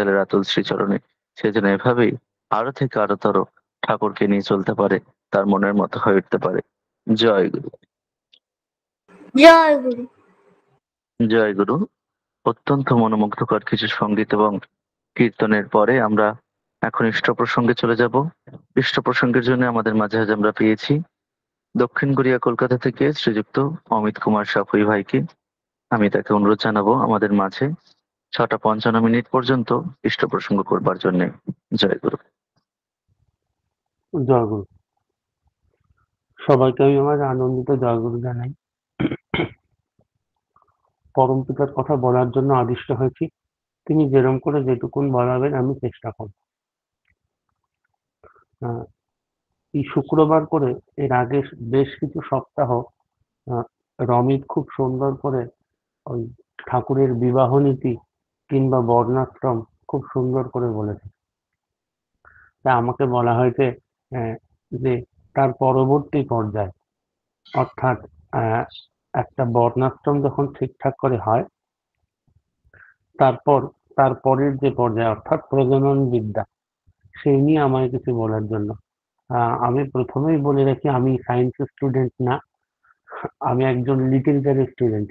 দয়ালের আতুল শ্রীচরণে। সে যেন এভাবেই আরো থেকে আরোতর ঠাকুরকে নিয়ে চলতে পারে, তার মনের মতো হয়ে উঠতে পারে। জয় গুরু। জয় গুরু। জয় গুরু। অত্যন্ত মনোমুগ্ধকর কিছু সঙ্গীত এবং কীর্তনের পরে আমরা এখন ইষ্ট প্রসঙ্গে চলে যাব। ইষ্ট প্রসঙ্গের জন্য আমাদের মাঝে আজ আমরা পেয়েছি দক্ষিণ কোরিয়া কলকাতা থেকে শ্রীযুক্ত অমিত কুমার সাফুই ভাইকে। আমি তাকে অনুরোধ জানাবো আমাদের মাঝে 6টা 55 পর্যন্ত ইষ্ট প্রসঙ্গ করবার জন্য। জয় গুরু। জয়গুরু। সবাইকে আমি আমার আনন্দিত জয়গুরু জানাই। পরম পিতার কথা বলার জন্য আদিষ্ট হয়েছি। তিনি যেরম করে যেটুকুন বলাবেন আমি চেষ্টা করব। এই শুক্রবার করে এর আগে বেশ কিছু সপ্তাহ রমিত খুব সুন্দর করে ওই ঠাকুরের বিবাহ নীতি কিংবা বর্ণাশ্রম খুব সুন্দর করে বলেছে। তা আমাকে বলা হয়েছে যে তার পরবর্তী পর্যায় অর্থাৎ একটা বর্ণাশ্রম যখন ঠিকঠাক করে হয় তারপরের যে পর্যায় অর্থাৎ প্রজনন বিদ্যা সেই নিয়ে আমায় কিছু বলার জন্য। আমি প্রথমেই বলে রাখি আমি সায়েন্সের স্টুডেন্ট না, আমি একজন লিটারেচারের স্টুডেন্ট।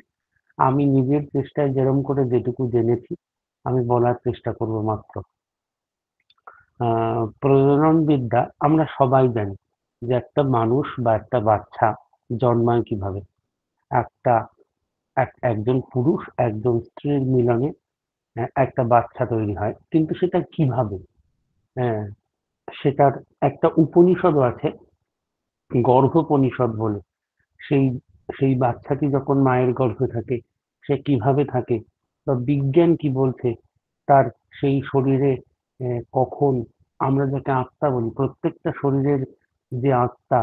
আমি নিজের চেষ্টায় যেরম করে যেটুকু জেনেছি আমি বলার চেষ্টা করব মাত্র। প্রজনন বিদ্যা আমরা সবাই জানি যে একটা মানুষ বা একটা বাচ্চা জন্মায় কিভাবে। একটা একজন পুরুষ একজন স্ত্রীর মিলনে একটা বাচ্চা তৈরি হয়, কিন্তু সেটা কিভাবে? হ্যাঁ, সেটার একটা উপনিষদও আছে, গর্ভোপনিষদ বলে। সেই সেই বাচ্চাটি যখন মায়ের গর্ভে থাকে সে কিভাবে থাকে বা বিজ্ঞান কি বলছে তার সেই শরীরে কখন, আমরা যাকে আত্মা বলি, প্রত্যেকটা শরীরের যে আত্মা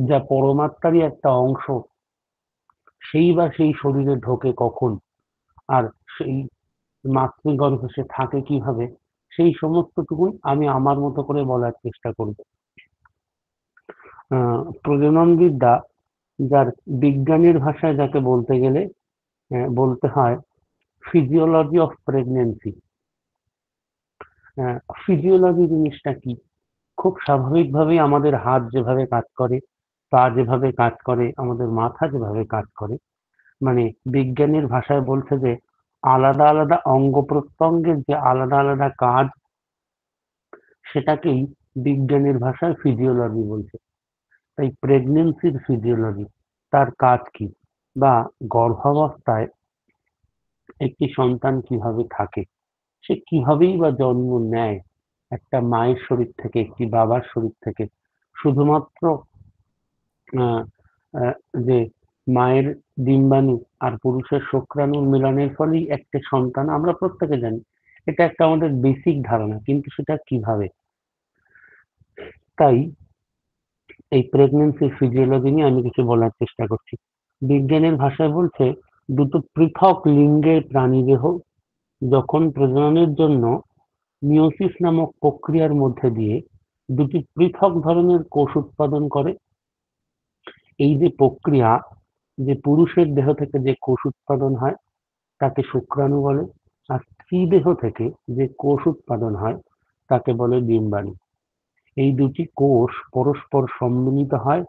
যা পরমাত্মারই একটা অংশ, সেই শরীরে ঢোকে কখন, আর সেই মাতৃগর্ভে সে থাকে কিভাবে, সেই সমস্তটুকুন আমি আমার মতো করে বলার চেষ্টা করব। প্রজনন বিদ্যা যার বিজ্ঞানের ভাষায় যাকে বলতে গেলে বলতে হয় ফিজিওলজি অফ প্রেগনেন্সি। ফিজিওলজি জিনিসটা কি? খুব স্বাভাবিকভাবেই আমাদের হাত যেভাবে কাজ করে, পা যেভাবে কাজ করে, আমাদের মাথা যেভাবে কাজ করে, মানে বিজ্ঞানের ভাষায় বলছে যে আলাদা আলাদা অঙ্গ প্রত্যঙ্গের যে আলাদা আলাদা কাজ, সেটাকেই বিজ্ঞানের ভাষায় ফিজিওলজি বলছে। তাই প্রেগনেন্সির ফিজিওলজি, তার কাজ কি, বা গর্ভাবস্থায় একটি সন্তান কিভাবে থাকে, সে কিভাবেই বা জন্ম নেয় একটা মায়ের শরীর থেকে, একটি বাবার শরীর থেকে, শুধুমাত্র আহ, আহ, যে মায়ের ডিম্বাণু আর পুরুষের শুক্রাণুর মিলনের ফলেই একটা সন্তান, আমরা প্রত্যেকে জানি। এটা একটা আমাদের বেসিক ধারণা, কিন্তু সেটা কিভাবে। তাই এই প্রেগনেন্সি ফিজিওলজি নিয়ে আমি কিছু বলার চেষ্টা করছি। বিজ্ঞানের ভাষায় বলছে দুটো পৃথক লিঙ্গের প্রাণীদেহ যখন প্রজননের জন্য মিয়োসিস নামক প্রক্রিয়ার মধ্যে দিয়ে দুটি পৃথক ধরনের কোষ উৎপাদন করে, এই যে প্রক্রিয়া, যে পুরুষের দেহ থেকে যে কোষ উৎপাদন হয় তাকে শুক্রাণু বলে, আর স্ত্রী দেহ থেকে যে কোষ উৎপাদন হয় তাকে বলে ডিম্বাণু। এই দুটি কোষ পরস্পর সম্মিলিত হয়,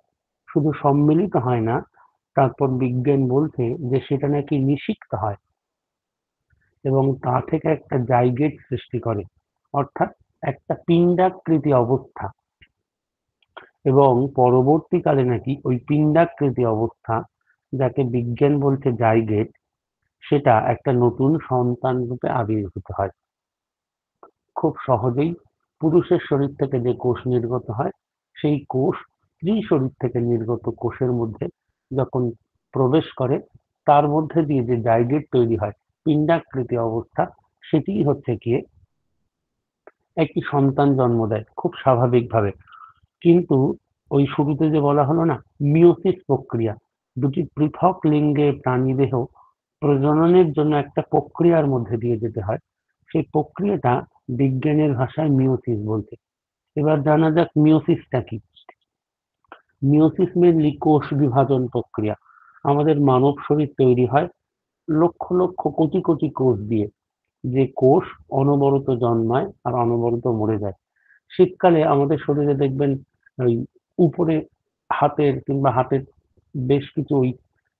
শুধু সম্মিলিত হয় না, তারপর বিজ্ঞান বলছে যে সেটা নাকি নিষিক্ত হয় এবং তা থেকে একটা জাইগেট সৃষ্টি করে, অর্থাৎ একটা পিণ্ডাকৃতি অবস্থা। এবং পরবর্তীকালে নাকি ওই পিণ্ডাকৃতি অবস্থা, যাকে বিজ্ঞান বলছে জাইগেট, সেটা একটা নতুন সন্তান রূপে আবির্ভূত হয়। খুব সহজেই পুরুষের শরীর থেকে যে কোষ নির্গত হয় সেই কোষ স্ত্রী শরীর থেকে নির্গত কোষের মধ্যে যখন প্রবেশ করে, তার মধ্যে দিয়ে যে জাইগেট তৈরি হয়, পিণ্ডাকৃতি অবস্থা, সেটিই হচ্ছে গিয়ে একটি সন্তান জন্ম দেয় খুব স্বাভাবিকভাবে। কিন্তু ওই শুরুতে যে বলা হলো না, মিয়োসিস প্রক্রিয়া, দুটি পৃথক লিঙ্গের প্রাণীদেহ প্রজননের জন্য একটা প্রক্রিয়ার মধ্যে দিয়ে যেতে হয়, সেই প্রক্রিয়াটা বিজ্ঞানের ভাষায় মিয়োসিস বলছে। এবার জানা যাক মিয়োসিসটা কি। মিয়োসিস মেনলি কোষ বিভাজন প্রক্রিয়া। আমাদের মানব শরীর তৈরি হয় লক্ষ লক্ষ কোটি কোটি কোষ দিয়ে। যে কোষ অনবরত জন্মায় আর অনবরত মরে যায়। শীতকালে আমাদের শরীরে দেখবেন ওই উপরে হাতের বেশ কিছু ওই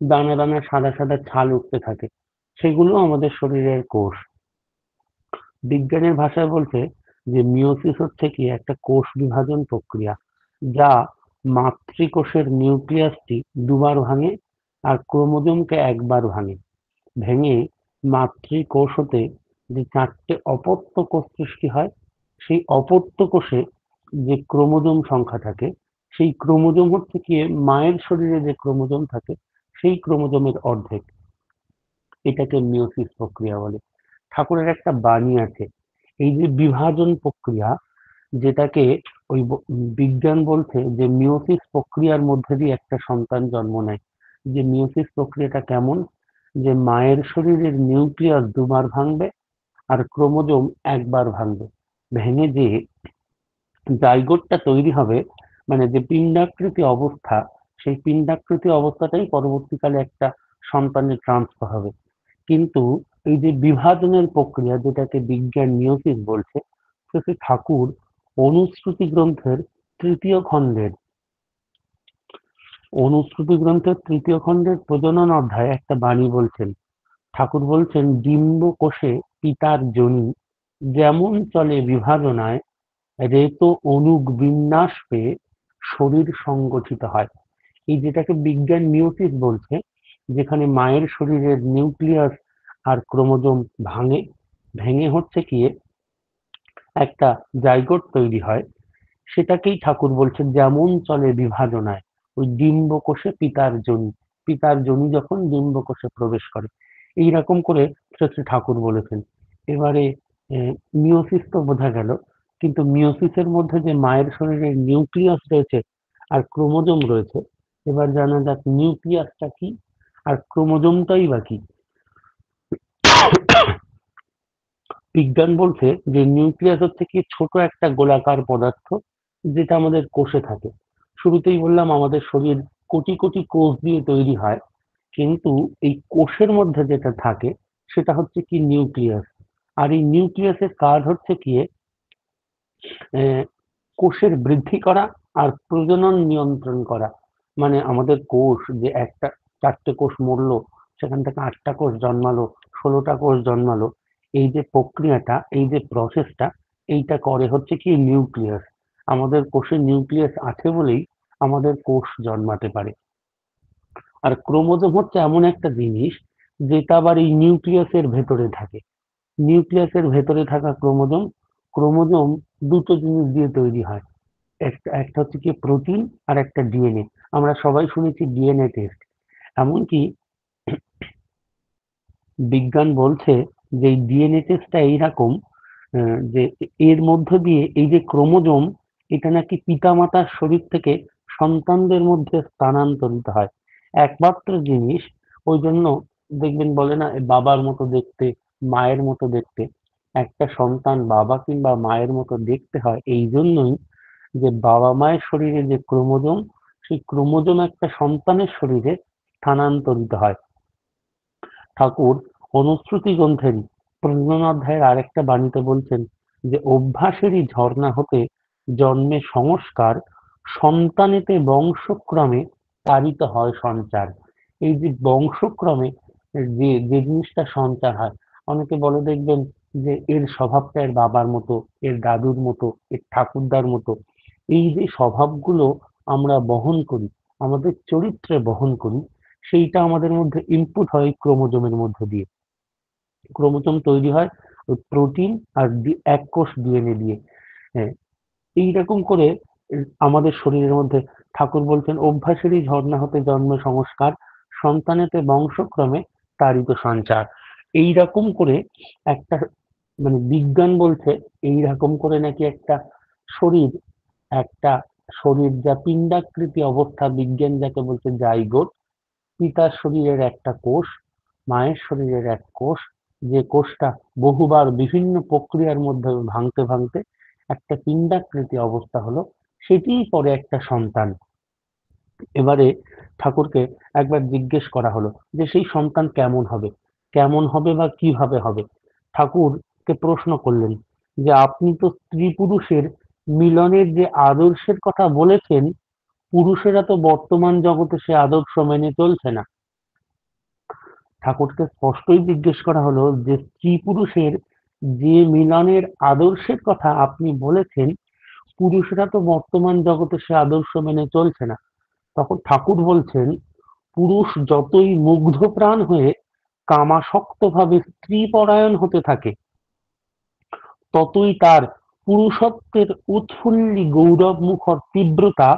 দানা দানা সাদা সাদা ছাল উঠতে থাকে, সেগুলো আমাদের শরীরের কোষ। বিজ্ঞানের ভাষায় বলছে যে মিয়োসিস হচ্ছে কি একটা কোষ বিভাজন প্রক্রিয়া, যা মাতৃকোষের নিউক্লিয়াসটি দুবার ভাঙে আর ক্রোমোজোমকে একবার ভাঙে। ভেঙে মাতৃকোষ হতে যে চারটে অপত্য কোষ সৃষ্টি হয়, সেই অপত্য কোষে যে ক্রোমোজোম সংখ্যা থাকে, সেই ক্রোমোজোম হচ্ছে গিয়ে মায়ের শরীরে যে ক্রোমোজোম থাকে সেই ক্রোমোজোমের অর্ধেক। এটাকে মিয়োসিস প্রক্রিয়া বলে। ঠাকুরের একটা বাণী আছে, এই যে বিভাজন প্রক্রিয়া, যেটাকে বিজ্ঞান বলছে যে মিয়োসিস প্রক্রিয়ার মধ্যে দিয়ে একটা সন্তান জন্ম নেয়। যে মিয়োসিস প্রক্রিয়াটা কেমন, যে মায়ের শরীরের নিউক্লিয়াস দুবার ভাঙবে আর ক্রোমোজোম একবার ভাঙবে। ভেঙে যে জাইগোটটা তৈরি হবে, মানে যে পিণ্ডাকৃতি অবস্থা, সেই পিণ্ডাকৃতি অবস্থাটাই পরবর্তীকালে একটা সন্তানের ট্রান্সফার হবে। কিন্তু এই যে বিভাজনের প্রক্রিয়া, যেটাকে বিজ্ঞান মিয়োসিস বলছে, সেটি ঠাকুর অনুশ্রুতি গ্রন্থের তৃতীয় খণ্ডের তৃতীয় খণ্ডের প্রজনন অধ্যায়ে একটা বাণী বলছেন। ঠাকুর বলছেন, ডিম্ব কোষে পিতার যোনি যেমন চলে বিভাজনায়, রেত অনুগ বিন্যাস পেয়ে শরীর সংগঠিত হয়। এই যেটাকে বিজ্ঞান মিয়োসিস বলছে, যেখানে মায়ের শরীরের নিউক্লিয়াস আর ক্রোমোজোম ভাঙে, ভেঙে হচ্ছে কি একটা জাইগোট তৈরি হয়, সেটাকেই ঠাকুর বলছেন যেমন চলে বিভাজনায়। ওই ডিম্বকোষে পিতার যোনি যখন ডিম্বকোষে প্রবেশ করে, এইরকম করে শ্রী ঠাকুর বলেছেন। এবারে মিয়োসিস তো বোঝা গেল, কিন্তু মিয়োসিসের মধ্যে যে মায়ের শরীরে নিউক্লিয়াস রয়েছে আর ক্রোমোজোম রয়েছে, এবার জানা যাক নিউক্লিয়াসটা কি আর ক্রোমোজোমটাই বা কি। বিজ্ঞান বলছে যে নিউক্লিয়াস হচ্ছে কি ছোট একটা গোলাকার পদার্থ, যেটা আমাদের কোষে থাকে। শুরুতেই বললাম আমাদের শরীর কোটি কোটি কোষ দিয়ে তৈরি হয়, কিন্তু এই কোষের মধ্যে যেটা থাকে সেটা হচ্ছে কি নিউক্লিয়াস। আর এই নিউক্লিয়াসের কাজ হচ্ছে কি আহ, কোষের বৃদ্ধি করা আর প্রজনন নিয়ন্ত্রণ করা। মানে আমাদের কোষ যে একটা চারটে কোষ মরলো, সেখান থেকে 8টা কোষ জন্মালো, 16টা কোষ জন্মালো, এই যে প্রক্রিয়াটা, এই যে প্রসেসটা, এইটা করে হচ্ছে কি নিউক্লিয়াস। আমাদের কোষে নিউক্লিয়াস আছে বলেই আমাদের কোষ জন্মাতে পারে। আর ক্রোমোজোম হচ্ছে এমন একটা জিনিস, যেটা আবার এই নিউক্লিয়াসের ভেতরে থাকে। নিউক্লিয়াসের ভেতরে থাকা ক্রোমোজোম, ক্রোমোজোম দুটো জিনিস দিয়ে তৈরি হয়। একটা একটা হচ্ছে কি প্রোটিন আর একটা ডিএনএ। আমরা সবাই শুনেছি ডিএনএ টেস্ট। এমনকি বিজ্ঞান বলছে যে এই ডিএনএ টেস্টটা এইরকম, যে এর মধ্য দিয়ে এই যে ক্রোমোজোম, এটা নাকি পিতামাতার শরীর থেকে সন্তানদের মধ্যে স্থানান্তরিত হয়। একমাত্র জিনিস, ওই জন্য দেখবেন বলে না বাবার মতো দেখতে, মায়ের মতো দেখতে। একটা সন্তান বাবা কিংবা মায়ের মতো দেখতে হয় এই জন্যই যে বাবা মায়ের শরীরে যে ক্রোমোজোম, সেই ক্রোমোজোম একটা সন্তানের শরীরে স্থানান্তরিত হয়। ঠাকুর অনুশ্রুতি গ্রন্থেরই প্রজনন অধ্যায়ের আরেকটা বাণীতে বলছেন যে অভ্যাসেরই ঝর্ণা হতে জন্মে সংস্কার, সন্তানেতে বংশক্রমে তারিত হয় সঞ্চার। এই যে বংশক্রমে যে যে জিনিসটা সঞ্চার হয়, অনেকে বলে দেখবেন যে এর স্বভাবটা এর বাবার মতো, এর দাদুর মতো, এর ঠাকুরদার মতো। এই যে স্বভাবগুলো আমরা বহন করি, আমাদের চরিত্রে বহন করি, সেইটা আমাদের মধ্যে ইনপুট হয় ক্রোমোজোমের মধ্য দিয়ে। ক্রোমোজোম তৈরি হয় ওই প্রোটিন আর এক কোষ ডিএনএ দিয়ে। হ্যাঁ, এইরকম করে আমাদের শরীরের মধ্যে ঠাকুর বলছেন অভ্যাসেরই ঝর্ণা হতে জন্ম সংস্কার, সন্তানেতে বংশক্রমে তারিত সঞ্চার। এইরকম করে একটা, মানে বিজ্ঞান বলছে এইরকম করে নাকি শরীর একটা শরীর যা পিণ্ডাকৃতি অবস্থা, বিজ্ঞান যাকে বলছে জাইগোট, পিতার শরীরের একটা কোষ, মায়ের শরীরের এক কোষ, যে কোষটা বহুবার বিভিন্ন প্রক্রিয়ার মধ্যে ভাঙতে ভাঙতে একটা পিণ্ডাকৃতি অবস্থা হলো, সেটিই পরে একটা সন্তান। এবারে ঠাকুরকে একবার জিজ্ঞেস করা হলো যে সেই সন্তান কেমন হবে, কেমন হবে বা কিভাবে হবে। ঠাকুরকে প্রশ্ন করলেন যে আপনি তো স্ত্রী পুরুষের মিলনের যে আদর্শের কথা বলেছেন, পুরুষেরা তো বর্তমান জগতে সে আদর্শ মেনে চলছে না। ঠাকুরকে স্পষ্টই জিজ্ঞেস করা হলো যে স্ত্রী পুরুষের যে মিলনের আদর্শের কথা আপনি বলেছেন, পুরুষরা তো বর্তমান জগতে সে আদর্শ মেনে চলছে না। তখন ঠাকুর বলছেন, পুরুষ যতই মুগ্ধ প্রাণ হয়ে কামাসক্ত ভাবে স্ত্রী পরায়ণ হতে থাকে, ততই তার পুরুষত্বের উৎফুল্লি গৌরব মুখর তীব্রতা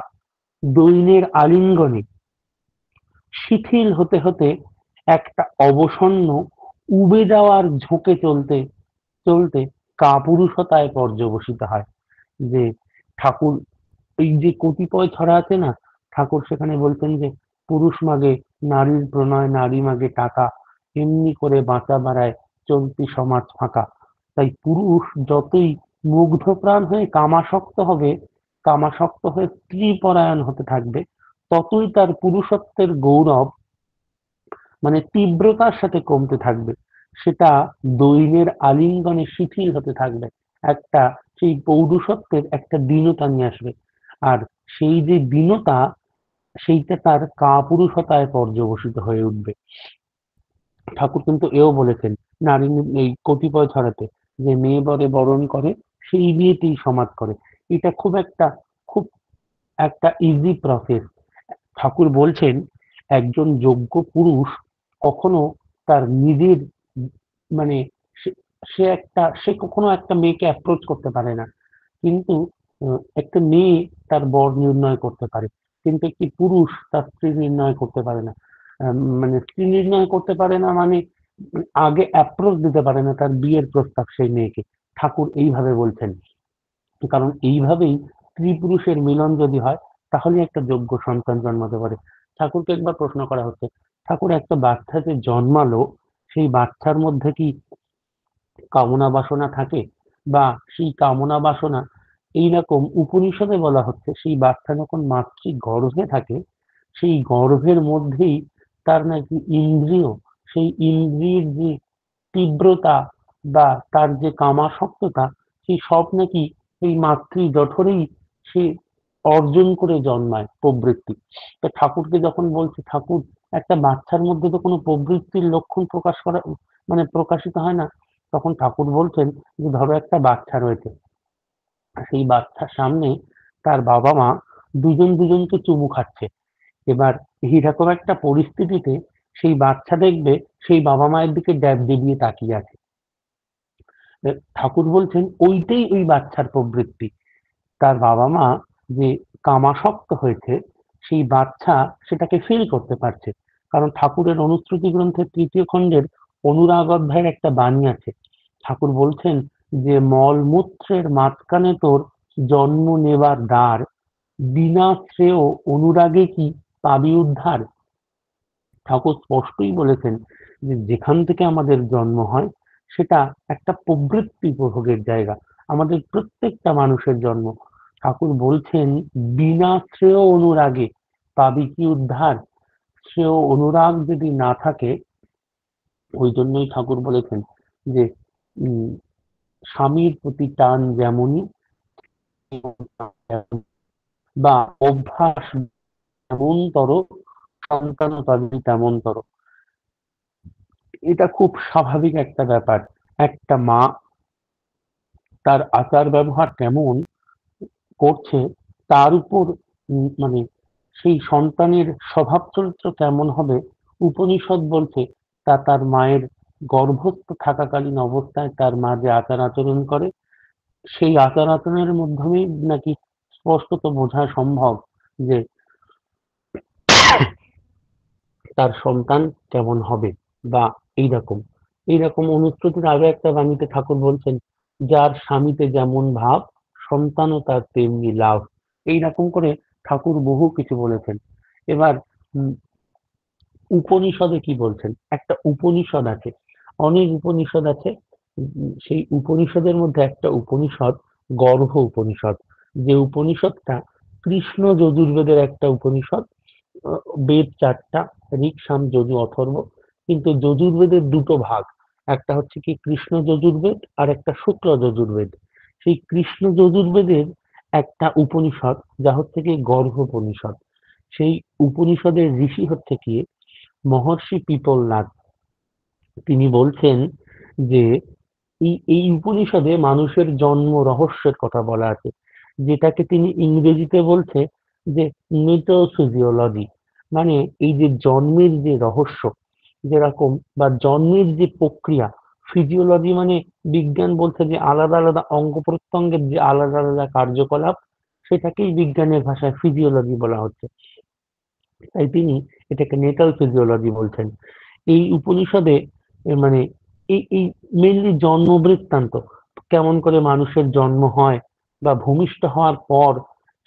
দৈন্যের আলিঙ্গনে শিথিল হতে হতে একটা অবসন্ন উবে যাওয়ার ঝোঁকে চলতে চলতে কাপুরুষতায় পর্যবসিত হয়। যে ঠাকুর এই যে কতিপয় ছড়া আছে না, ঠাকুর সেখানে বলছেন যে পুরুষ মাগে নারীর প্রণয়, নারী মাগে টাকা, এমনি করে বাঁচা বাড়ায় চলতি সমাজ ফাঁকা। তাই পুরুষ যতই মুগ্ধ প্রাণ হয়ে কামাসক্ত হবে, কামাসক্ত হয়ে স্ত্রী পরায়ণ হতে থাকবে, ততই তার পুরুষত্বের গৌরব মানে তীব্রতার সাথে কমতে থাকবে। সেটা দৈন্যের আলিঙ্গনে শিথিল হতে থাকবে। একটা সেই পৌরুষত্বের একটা দীনতা নিয়ে আসবে। আর সেই যে দীনতা, সেইটা তার কাপুরুষতায় পর্যবসিত হয়ে উঠবে। ঠাকুর কিন্তু এও বলেছেন নারী এই কতিপয় ছড়াতে যে মেয়ে বরে বরণ করে সেই বিয়েতেই সমাজ করে। এটা খুব একটা ইজি প্রসেস। ঠাকুর বলছেন একজন যোগ্য পুরুষ কখনো তার নিজের মানে সে সে কখনো একটা মেয়েকে অ্যাপ্রোচ করতে পারে না, কিন্তু একটা মেয়ে তার বর নির্ণয় করতে পারে, কিন্তু একটি পুরুষ তার স্ত্রী নির্ণয় করতে পারে না। মানে স্ত্রী নির্ণয় করতে পারে না মানে আগে অ্যাপ্রোচ দিতে পারে না তার বিয়ের প্রস্তাব সেই মেয়েকে। ঠাকুর এইভাবে বলছেন, কারণ এইভাবেই স্ত্রী পুরুষের মিলন যদি হয় তাহলে একটা যোগ্য সন্তান জন্মাতে পারে। ঠাকুরকে একবার প্রশ্ন করা হচ্ছে, ঠাকুর একটা বাচ্চা যে জন্মালো, সেই বাচ্চার মধ্যে কি কামনা বাসনা থাকে, বা সেই কামনা বাসনা এইরকম উপনিষদে বলা হচ্ছে সেই বাচ্চা যখন মাতৃ গর্ভে থাকে, সেই গর্ভের মধ্যেই তার নাকি ইন্দ্রিয়, সেই ইন্দ্রিয়ের যে তীব্রতা বা তার যে কামাসক্ততা, সেই সব নাকি এই মাতৃ জঠরেই সে অর্জন করে জন্মায় প্রবৃত্তি। তো ঠাকুরকে যখন বলছে ঠাকুর একটা বাচ্চার মধ্যে তো কোনো প্রবৃত্তির লক্ষণ প্রকাশ করা মানে প্রকাশিত হয় না, তখন ঠাকুর বলছেন যে ধরো একটা বাচ্চা রয়েছে, সেই বাচ্চার সামনে তার বাবা মা দুজন দুজনকে চুমু খাচ্ছে। এবার এইরকম একটা পরিস্থিতিতে সেই বাচ্চা দেখবে সেই বাবা মায়ের দিকে ড্যাব ডেবিয়ে তাকিয়ে আছে। ঠাকুর বলছেন ওইটাই ওই বাচ্চার প্রবৃত্তি। তার বাবা মা যে কামাসক্ত হয়েছে, সেই বাচ্চা সেটাকে ফিল করতে পারছে। কারণ ঠাকুরের অনুশ্রুতি গ্রন্থের তৃতীয় খণ্ডের অনুরাগ অধ্যায়ের একটা বাণী আছে। ঠাকুর বলছেন যে মল মূত্রের মাঝখানে তোর জন্ম নেবার দ্বার, বিনা শ্রেয় অনুরাগে কি পাবি উদ্ধার। ঠাকুর স্পষ্টই বলেছেন যে যেখান থেকে আমাদের জন্ম হয় সেটা একটা প্রবৃত্তি উপভোগের জায়গা, আমাদের প্রত্যেকটা মানুষের জন্ম। ঠাকুর বলছেন বিনা শ্রেয় অনুরাগে পাবি কি উদ্ধার। শ্রেয় অনুরাগ যদি না থাকে, ওই জন্যই ঠাকুর বলেছেন যে উম, স্বামীর প্রতি টান যেমনই বা অভ্যাস যেমনতর, সন্তানও পাবি তেমনতর। এটা খুব স্বাভাবিক একটা ব্যাপার। একটা মা তার আচার ব্যবহার কেমন করছে তার উপর মানে সেই সন্তানের স্বভাব চরিত্র কেমন হবে, উপনিষদ বলছে তা তার মায়ের গর্ভস্থ থাকাকালীন অবস্থায় তার মা যে আচার আচরণ করে, সেই আচার আচরণের মাধ্যমেই নাকি স্পষ্টত বোঝা সম্ভব যে তার সন্তান কেমন হবে। বা এইরকম এইরকম অনুশ্রুতির আরো একটা বাণীতে ঠাকুর বলছেন যার স্বামীতে যেমন ভাব, সন্তানও তার তেমনি লাভ। এইরকম করে ঠাকুর বহু কিছু বলেছেন। এবার উম, উপনিষদে কি বলছেন, একটা উপনিষদ আছে, অনেক উপনিষদ আছে। সেই উপনিষদের মধ্যে একটা উপনিষদ গর্ভ উপনিষদ, যে উপনিষদটা কৃষ্ণ যজুর্বেদের একটা উপনিষদ। বেদ চারটা, ঋক সাম যজু অথর্ব, কিন্তু যজুর্বেদের দুটো ভাগ। একটা হচ্ছে কি কৃষ্ণ যজুর্বেদ আর একটা শুক্ল যজুর্বেদ। সেই কৃষ্ণ যজুর্বেদের একটা উপনিষদ যা হচ্ছে কি গর্ভোপনিষদ। সেই উপনিষদের ঋষি হচ্ছে কি মহর্ষি পিপলনাথ। তিনি বলছেন যে এই উপনিষদে মানুষের জন্ম রহস্যের কথা বলা আছে, যেটাকে তিনি ইংরেজিতে বলছে যে মিটোফিজিওলজি, মানে এই যে জন্মের যে রহস্য যেরকম বা জন্মের যে প্রক্রিয়া। ফিজিওলজি মানে বিজ্ঞান বলছে যে আলাদা আলাদা অঙ্গ প্রত্যঙ্গের যে আলাদা আলাদা কার্যকলাপ, সেটাকেই বিজ্ঞানের ভাষায় ফিজিওলজি বলা হচ্ছে। তাই তিনি এটাকে নেটাল ফিজিওলজি বলছেন। এই উপনিষদে মানে এই মেইনলি জন্ম বৃত্তান্ত, কেমন করে মানুষের জন্ম হয় বা ভূমিষ্ঠ হওয়ার পর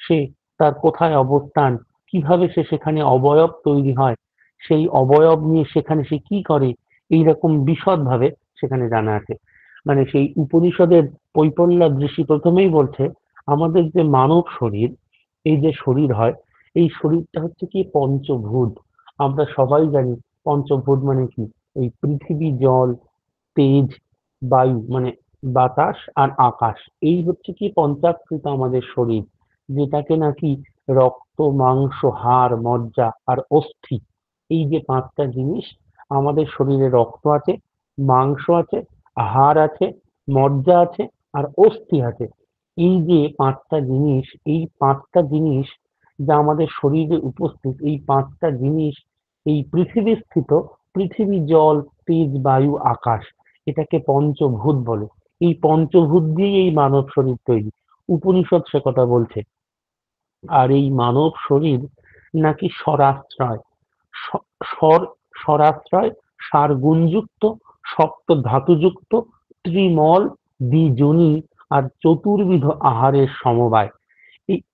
সে তার কোথায় অবস্থান, কিভাবে সে সেখানে অবয়ব তৈরি হয়, সেই অবয়ব নিয়ে সেখানে সে কি করে, এইরকম বিশদভাবে সেখানে জানা আছে। মানে সেই উপনিষদের পৈপল্লাদ ঋষি প্রথমেই বলছে আমাদের যে মানব শরীর, এই যে শরীর হয়, এই শরীরটা হচ্ছে কি পঞ্চভূত। আমরা সবাই জানি পঞ্চভূত মানে কি, এই পৃথিবী, জল, তেজ, বায়ু মানে বাতাস আর আকাশ, এই হচ্ছে কি পঞ্চাকৃত আমাদের শরীর, যেটাকে নাকি রক্ত, মাংস, হাড়, মজ্জা আর অস্থি, এই যে পাঁচটা জিনিস আমাদের শরীরে। রক্ত আছে, মাংস আছে, হাড় আছে, মজ্জা আছে আর অস্থি আছে। এই যে পাঁচটা জিনিস, এই পাঁচটা জিনিস যা আমাদের শরীরে উপস্থিত, এই পাঁচটা জিনিস এই পৃথিবী স্থিত, পৃথিবী, জল, তেজ, বায়ু, আকাশ, এটাকে পঞ্চভূত বলে। এই পঞ্চভূত দিয়েই এই মানব শরীর তৈরি। উপনিষদ সে কথা বলছে। আর এই মানব শরীর নাকি স্বরাশ্রয়, স্বর, স্বরাশ্রয়, সার গুণযুক্ত, শক্ত ধাতুযুক্ত, ত্রিমল, দ্বিজনী আর চতুর্বিধ আহারের সমবায়।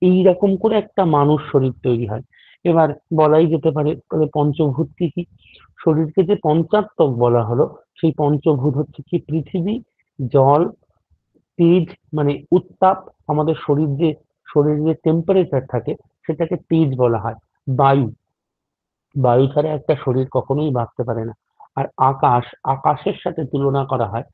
এইরকম করে একটা মানুষ শরীর তৈরি হয়। এবার বলাই যেতে পারে তাহলে পঞ্চভূত কি কি। শরীরকে যে পঞ্চাত্মক বলা হলো, সেই পঞ্চভূত হচ্ছে কি পৃথিবী, জল, তেজ মানে উত্তাপ, আমাদের শরীরের যে টেম্পারেচার থাকে সেটাকে তেজ বলা হয়। বায়ু, বায়ু ছাড়া একটা শরীর কখনোই বাঁচতে পারে না। আর আকাশ, আকাশের সাথে তুলনা করা হয়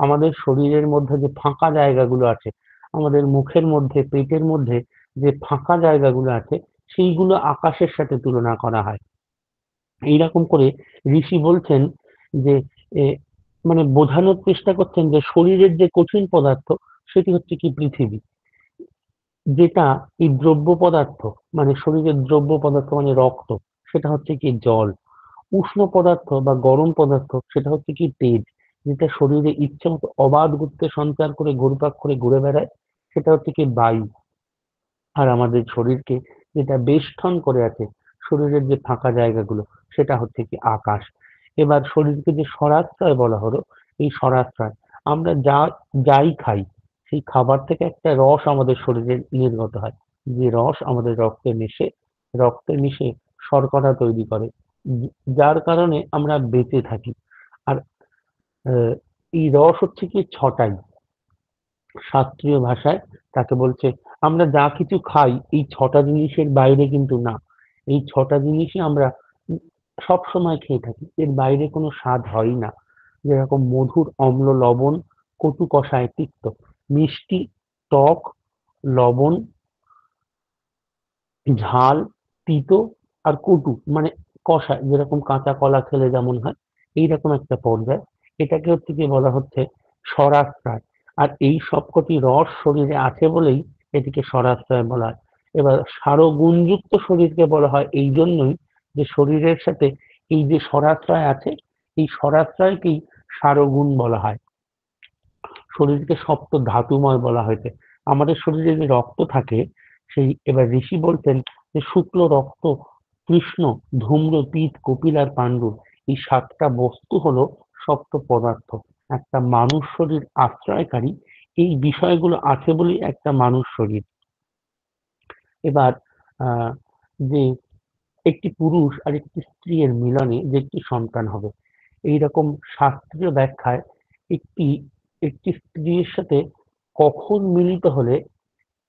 আমাদের শরীরের মধ্যে যে ফাঁকা জায়গাগুলো আছে, আমাদের মুখের মধ্যে, পেটের মধ্যে যে ফাঁকা জায়গাগুলো আছে, সেইগুলো আকাশের সাথে তুলনা করা হয়। এইরকম করে ঋষি বলছেন যে এ, মানে বোঝানোর চেষ্টা করছেন যে শরীরের যে কঠিন পদার্থ সেটি হচ্ছে কি পৃথিবী, যেটা এই দ্রব্য পদার্থ মানে শরীরের দ্রব্য পদার্থ মানে রক্ত, সেটা হচ্ছে কি জল। উষ্ণ পদার্থ বা গরম পদার্থ সেটা হচ্ছে কি তেজ, যেটা শরীরে ইচ্ছে মতো অবাধ গতিতে সঞ্চার করে ঘুরপাক করে ঘুরে বেড়ায়, সেটা হচ্ছে কি বায়ু। আর আমাদের শরীরকে যেটা বেষ্টন করে আছে, শরীরের যে ফাঁকা জায়গাগুলো, সেটা হচ্ছে কি আকাশ। এবার শরীরকে যে স্বরাশ্রয় বলা হলো, এই স্বরাশ্রয় আমরা যাই খাই, সেই খাবার থেকে একটা রস আমাদের শরীরে নির্গত হয়, যে রস আমাদের রক্তে মিশে শর্করা তৈরি করে, যার কারণে আমরা বেঁচে থাকি। আর আহ, এই রস হচ্ছে কি ছটাই, শাস্ত্রীয় ভাষায় তাকে বলছে, আমরা যা কিছু খাই এই ছটা জিনিসের বাইরে কিন্তু না। এই ছটা জিনিসই আমরা সব সময় খেয়ে থাকি, এর বাইরে কোনো স্বাদ হয় না। যেরকম মধুর, অম্ল, লবণ, কটু, কষায়, তিক্ত, মিষ্টি, টক, লবণ, ঝাল, তিতো আর কটু মানে কষা, যেরকম কাঁচা কলা খেলে যেমন হয়, এইরকম একটা পর্যায়। এটাকে হচ্ছে কি বলা হচ্ছে স্বরাশ্রয়। আর এই সবকটি রস শরীরে আছে বলেই এটিকে স্বরাশ্রয় বলা হয়। এবার সারগুণযুক্ত শরীরকে বলা হয় এই জন্যই যে শরীরের সাথে এই যে স্বরাশ্রয় আছে, এই স্বরাশ্রয়কেই সারগুণ বলা হয়। শরীরকে সপ্ত ধাতুময় বলা হয়েছে। আমাদের শরীরে যে রক্ত থাকে, সেই এবার ঋষি বলতেন যে শুক্ল রক্ত, কৃষ্ণ, ধূম্র, পিত, কপিল আর পাণ্ডু, এই সাতটা বস্তু হলো সপ্ত পদার্থ। একটা মানুষ শরীর আশ্রয়কারী এই বিষয়গুলো আছে বলেই একটা মানুষ শরীর। এবার আহ যে একটি পুরুষ আর একটি স্ত্রীর মিলনে যে একটি সন্তান হবে, এইরকম শাস্ত্রীয় ব্যাখ্যায় একটি একটি স্ত্রীর সাথে কখন মিলিত হলে,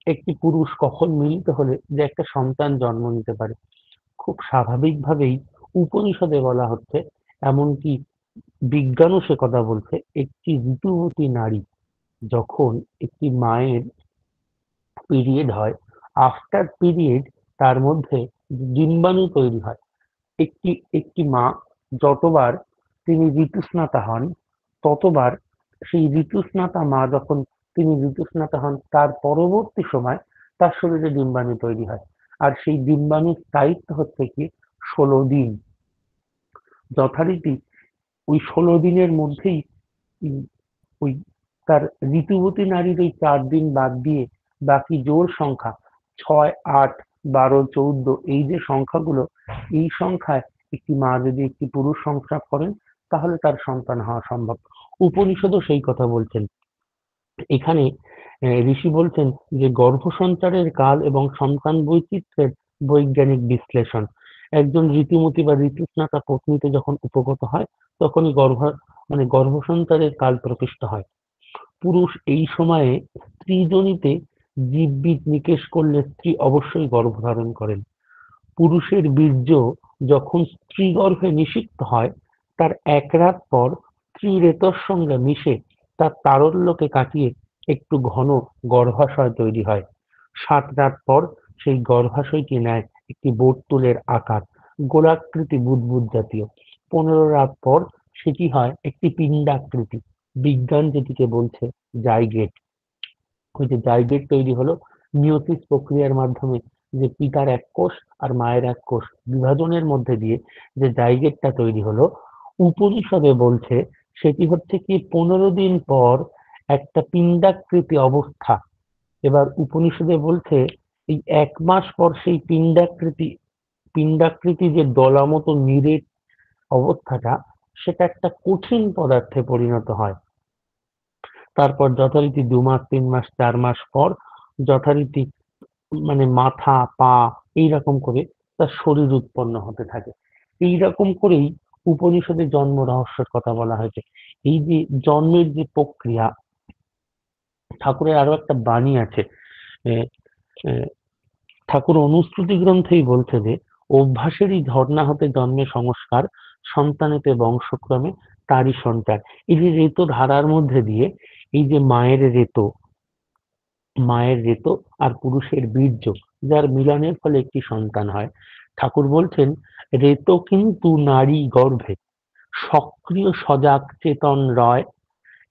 একটি পুরুষ কখন মিলিত হলে যে একটা সন্তান জন্ম নিতে পারে, খুব স্বাভাবিকভাবেই উপনিষদে বলা হচ্ছে। এমনকি বিজ্ঞানও সে কথা বলছে, একটি ঋতুবতী নারী যখন একটি মায়ের পিরিয়ড হয়, আফটার পিরিয়ড তার মধ্যে ডিম্বাণু তৈরি হয়। একটি একটি মা যতবার তিনি ঋতুস্নাতা হন, ততবার সেই ঋতুস্নাতা মা যখন তিনি ঋতুস্নাতা হন, তার পরবর্তী সময় তার শরীরে ডিম্বাণু তৈরি হয়। আর সেই ডিম্বাণুর স্থায়িত্ব হচ্ছে কি 16 দিন। যথারীতি ওই 16 দিনের মধ্যেই উম, ওই তার ঋতুবতী নারীর ওই 4 দিন বাদ দিয়ে বাকি জোড় সংখ্যা 6, 8, 12, 14, এই যে সংখ্যাগুলো, এই সংখ্যায় একটি মা যদি একটি পুরুষ সংসার করেন, তাহলে তার সন্তান হওয়া সম্ভব। উপনিষদও সেই কথা বলছেন। এখানে ঋষি বলছেন যে গর্ভসঞ্চারের কাল এবং সন্তান বৈচিত্র্যের বৈজ্ঞানিক বিশ্লেষণ। একজন ঋতুমতী বা ঋতুস্নাতা পত্নীতে যখন উপগত হয়, তখনই গর্ভসঞ্চারের কাল প্রতিষ্ঠা হয়। পুরুষ এই সময়ে স্ত্রীজনিতে জীববিদ নিকেশ করলে স্ত্রী অবশ্যই গর্ভধারণ করেন। পুরুষের বীর্য যখন স্ত্রী গর্ভে নিষিক্ত হয়, তার 1 রাত পর স্ত্রী রেতর সঙ্গে মিশে তার তারল্যকে কাটিয়ে একটু ঘন গর্ভাশয় তৈরি হয়। 7 রাত পর সেই গর্ভাশয়টি নেয় একটি বর্তুলের আকার, গোলাকৃতি বুদবুদ জাতীয়। 15 রাত পর সেটি হয় একটি পিণ্ডাকৃতি। বিজ্ঞান যেটিকে বলছে জাইগেট। ওই যে জাইগেট তৈরি হলো মিয়োসিস প্রক্রিয়ার মাধ্যমে, যে পিতার এক কোষ আর মায়ের এক কোষ বিভাজনের মধ্যে দিয়ে যে জাইগেটটা তৈরি হলো, উপনিষদে বলছে সেটি হচ্ছে কি 15 দিন পর একটা পিণ্ডাকৃতি অবস্থা। এবার উপনিষদে বলছে এই 1 মাস পর সেই পিণ্ডাকৃতি যে দলা মতো নিরেট অবস্থাটা, সেটা একটা কঠিন পদার্থে পরিণত হয়। তারপর যথারীতি 2 মাস, 3 মাস, 4 মাস পর যথারীতি মাথা, পা এইরকম করে তার শরীর উৎপন্ন হতে থাকে। এইরকম করেই উপনিষদে জন্ম রহস্যের কথা বলা হয়েছে। এই যে জন্মের যে প্রক্রিয়া, ঠাকুরের আরো একটা বাণী আছে। আহ, আহ, ঠাকুর অনুশ্রুতি গ্রন্থেই বলছে যে অভ্যাসেরই ঝর্ণা হতে জন্মে সংস্কার, সন্তানেতে বংশক্রমে তারই সঞ্চার। এই যে রেতো ধারার মধ্যে দিয়ে এই যে মায়ের রেতো আর পুরুষের বীর্য, যার মিলনের ফলে একটি সন্তান হয়। ঠাকুর বলছেন রেতো কিন্তু নারী গর্ভে সক্রিয় সজাগ চেতন রয়,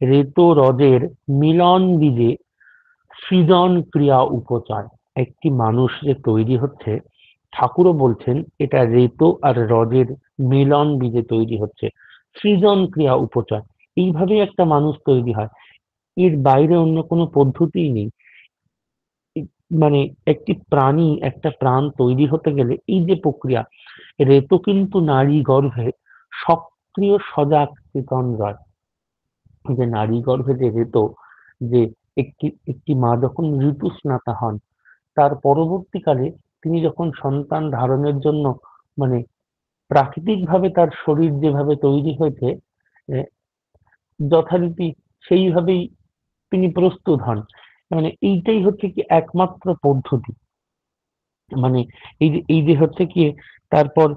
রেতো রজের মিলন বীজে সৃজন ক্রিয়া উপচয়। একটি মানুষ যে তৈরি হচ্ছে, ঠাকুরও বলছেন এটা রেতো আর রজের মিলন বীজে তৈরি হচ্ছে, সৃজন ক্রিয়া উপচয়। এইভাবে একটা মানুষ তৈরি হয়, এর বাইরে অন্য কোনো পদ্ধতিই নেই। মানে একটি প্রাণী, একটা প্রাণ তৈরি হতে গেলে এই যে প্রক্রিয়া, রেতো কিন্তু নারী গর্ভে সক্রিয় সজাগ চেতন রয়। যে নারী গর্ভে যে রেতো, যে একটি একটি মা যখন ঋতুস্নাতা হন, তার পরবর্তীকালে তিনি যখন সন্তান ধারণের জন্য মানে প্রাকৃতিকভাবে তার শরীর যেভাবে তৈরি হয়েছে, আহ, যথারীতি সেইভাবেই তিনি প্রস্তুত হন। এইটাই হচ্ছে কি একমাত্র পদ্ধতি। মানে এই যে হচ্ছে কি, তারপর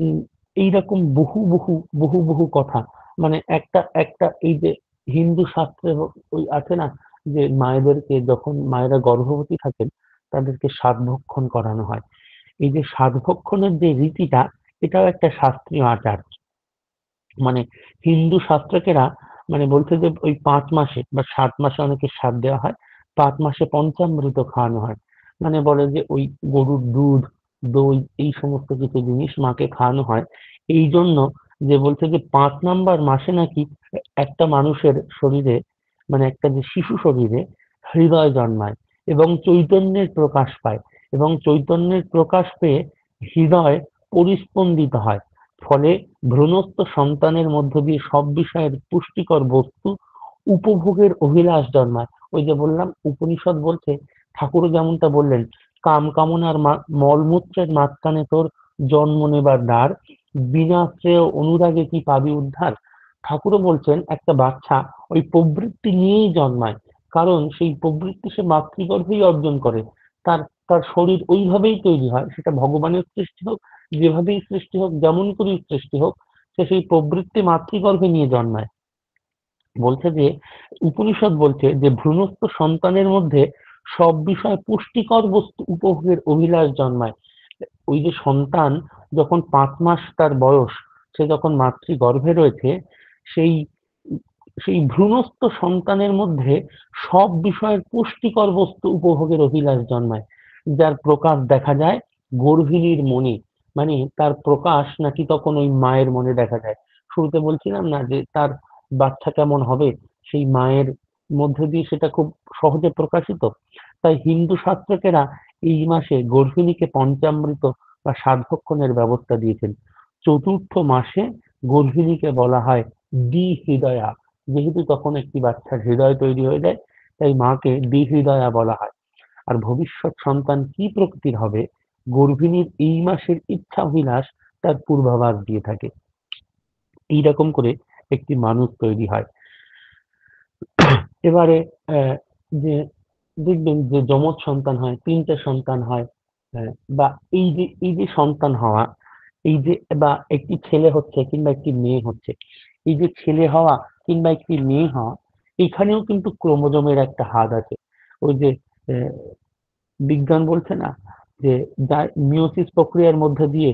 উম, এইরকম বহু বহু বহু বহু কথা। একটা একটা এই যে হিন্দু শাস্ত্রে ওই আছে না, যে মায়েদেরকে যখন মায়েরা গর্ভবতী থাকেন, তাদেরকে সাতভক্ষণ করানো হয়। এই যে সাতভক্ষণের যে রীতিটা, এটাও একটা শাস্ত্রীয় আচার। মানে হিন্দু শাস্ত্রকেরা বলছে যে ওই 5 মাসে বা 7 মাসে অনেকে সাত দেওয়া হয়, 5 মাসে পঞ্চামৃত খাওয়ানো হয়। বলে যে ওই গরুর দুধ, দই, এই সমস্ত কিছু জিনিস মাকে খাওয়ানো হয়। এই জন্য যে বলছে যে 5 নম্বর মাসে নাকি একটা মানুষের শরীরে, একটা যে শিশু শরীরে হৃদয় জন্মায় এবং চৈতন্যের প্রকাশ পায়, এবং চৈতন্যের প্রকাশ পেয়ে হৃদয় পরিস্পন্দিত হয়। ফলে ভ্রূণস্থ সন্তানের মধ্য দিয়ে সব বিষয়ের পুষ্টিকর বস্তু উপভোগের অভিলাষ জন্মায়। ওই যে বললাম, উপনিষদ বলছে, ঠাকুরও যেমনটা বললেন, কাম কামনার মলমূত্রের মাঝখানে তোর জন্ম নেবার দ্বার, বিনা শ্রেয় অনুরাগে কি পাবি উদ্ধার। ঠাকুরও বলছেন একটা বাচ্চা ওই প্রবৃত্তি নিয়েই জন্মায়, কারণ সেই প্রবৃত্তি সে মাতৃগর্ভেই অর্জন করে। তার তার শরীর ওইভাবেই তৈরি হয়, সেটা ভগবানের সৃষ্টি হোক, যেভাবেই সৃষ্টি হোক, যেমন করেই সৃষ্টি হোক, সে সেই প্রবৃত্তি মাতৃগর্ভে নিয়ে জন্মায়। বলছে যে উপনিষদ বলছে যে ভ্রূণস্থ সন্তানের মধ্যে সব বিষয় পুষ্টিকর বস্তু উপভোগের অভিলাষ জন্মায়। ওই যে সন্তান যখন 5 মাস তার বয়স, সে যখন মাতৃগর্ভে রয়েছে, সেই সেই ভ্রূণস্থ সন্তানের মধ্যে সব বিষয়ের পুষ্টিকর বস্তু উপভোগের অভিলাষ জন্মায়, যার প্রকাশ দেখা যায় গর্ভিণীর মনে। মানে তার প্রকাশ নাকি তখন ওই মায়ের মনে দেখা যায়। শুরুতে বলছিলাম না যে তার বাচ্চা কেমন হবে, সেই মায়ের মধ্যে দিয়ে সেটা খুব সহজে প্রকাশিত। তাই হিন্দু শাস্ত্রকেরা এই মাসে গর্ভিণীকে পঞ্চামৃত বা সাধভক্ষণের ব্যবস্থা দিয়েছেন। চতুর্থ মাসে গর্ভিণীকে বলা হয় দ্বিহৃদয়া। যেহেতু তখন একটি বাচ্চার হৃদয় তৈরি হয়ে যায়, তাই মাকে দ্বিহৃদয়া বলা হয়। আর ভবিষ্যৎ সন্তান কি প্রকৃতির হবে, গর্ভিণীর এই মাসের ইচ্ছাভিলাষ তার পূর্বাভাস দিয়ে থাকে। এইরকম করে একটি মানুষ তৈরি হয়। এবারে যে দেখবেন যে যমজ সন্তান হয়, 3টে সন্তান হয়, বা এই যে সন্তান হওয়া, এই যে বা একটি ছেলে হচ্ছে কিংবা একটি মেয়ে হচ্ছে, এই যে ছেলে হওয়া কিংবা একটি মেয়ে হওয়া, এখানেও কিন্তু ক্রোমোজোমের একটা হাত আছে। ওই যে আহ, বিজ্ঞান বলছে না যে মিওসিস প্রক্রিয়ার মধ্যে দিয়ে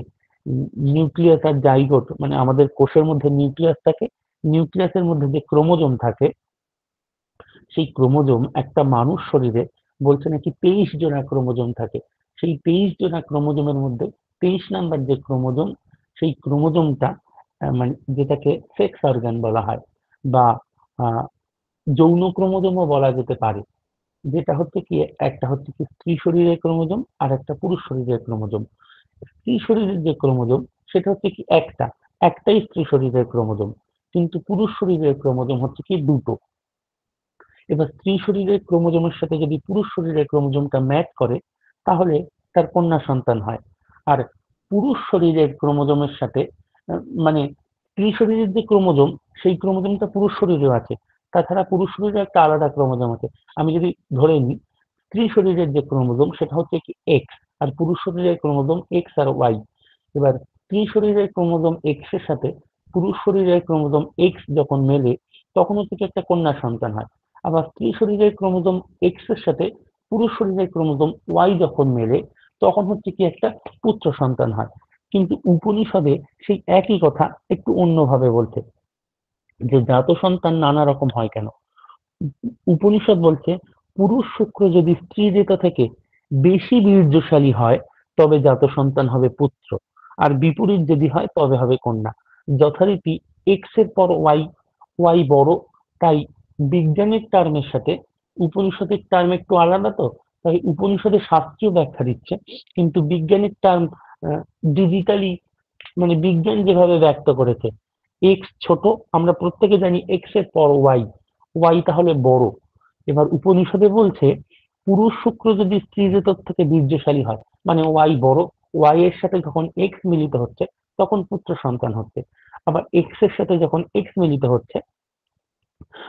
নিউক্লিয়াস আর জাইগোট, মানে আমাদের কোষের মধ্যে নিউক্লিয়াস থাকে, নিউক্লিয়াসের মধ্যে যে ক্রোমোজোম থাকে, সেই ক্রোমোজোম একটা মানুষ শরীরে বলছে নাকি 23 জোড়া ক্রোমোজোম থাকে। সেই 23 জোড়া ক্রোমোজোমের মধ্যে 23 নাম্বার যে ক্রোমোজোম, সেই ক্রোমোজোমটা মানে যেটাকে সেক্স অর্গান বলা হয়, বা আহ, যৌন ক্রোমোজোমও বলা যেতে পারে। যেটা হচ্ছে কি, একটা হচ্ছে কি স্ত্রী শরীরের ক্রোমোজোম আর একটা পুরুষ শরীরের ক্রোমোজোম। স্ত্রী শরীরের যে ক্রোমোজোম সেটা হচ্ছে কি একটাই স্ত্রী শরীরের ক্রোমোজোম, কিন্তু পুরুষ শরীরের ক্রোমোজোম হচ্ছে কি দুটো। এবার স্ত্রী শরীরের ক্রোমোজোমের সাথে যদি পুরুষ শরীরের ক্রোমোজোমটা ম্যাচ করে, তাহলে তার কন্যা সন্তান হয়। আর পুরুষ শরীরের ক্রোমোজোমের সাথে মানে স্ত্রী শরীরের যে ক্রোমোজোম, সেই ক্রোমোজোমটা পুরুষ শরীরেও আছে। তাছাড়া পুরুষ শরীরে একটা আলাদা ক্রোমোজোম আছে। আমি যদি ধরে নিই, স্ত্রী শরীরের যে ক্রোমোজোম সেটা হচ্ছে কি এক্স, আর পুরুষ শরীরের ক্রোমোজোম এক্স আর ওয়াই। এবার স্ত্রী শরীরের ক্রোমোজোম এক্স এর সাথে পুরুষ শরীরের ক্রোমোজোম এক্স যখন মেলে, তখন হচ্ছে কি একটা কন্যা সন্তান হয়। আবার স্ত্রী শরীরের ক্রোমোজোম এক্স এর সাথে পুরুষ শরীরের ক্রোমোজোম ওয়াই যখন মেলে, তখন হচ্ছে কি একটা পুত্র সন্তান হয়। কিন্তু উপনিষদে সেই একই কথা একটু অন্যভাবে বলছে, যে জাত সন্তান নানা রকম হয় কেন। উপনিষদ বলছে পুরুষ শুক্র যদি স্ত্রী রেতা থেকে বেশি বীর্যশালী হয়, তবে জাত সন্তান হবে পুত্র, আর বিপরীত যদি হয় তবে হবে কন্যা। যথারীতি এক্স এর পর ওয়াই, ওয়াই বড়, তাই বিজ্ঞানের টার্মের সাথে উপনিষদের টার্ম একটু আলাদা। তো তাই উপনিষদের শাস্ত্রীয় ব্যাখ্যা দিচ্ছে, কিন্তু বিজ্ঞানের টার্ম ডিজিটালি, মানে বিজ্ঞান যেভাবে ব্যক্ত করেছে, এক্স ছোট, আমরা প্রত্যেকে জানি এক্স এর পর ওয়াই, ওয়াই তাহলে বড়। এবার উপনিষদে বলছে পুরুষ শুক্র যদি স্ত্রী রেতক থেকে বীর্যশালী হয়, মানে ওয়াই বড়, ওয়াই এর সাথে যখন এক্স মিলিত হচ্ছে তখন পুত্র সন্তান হচ্ছে। আবার এক্স এর সাথে যখন এক্স মিলিত হচ্ছে,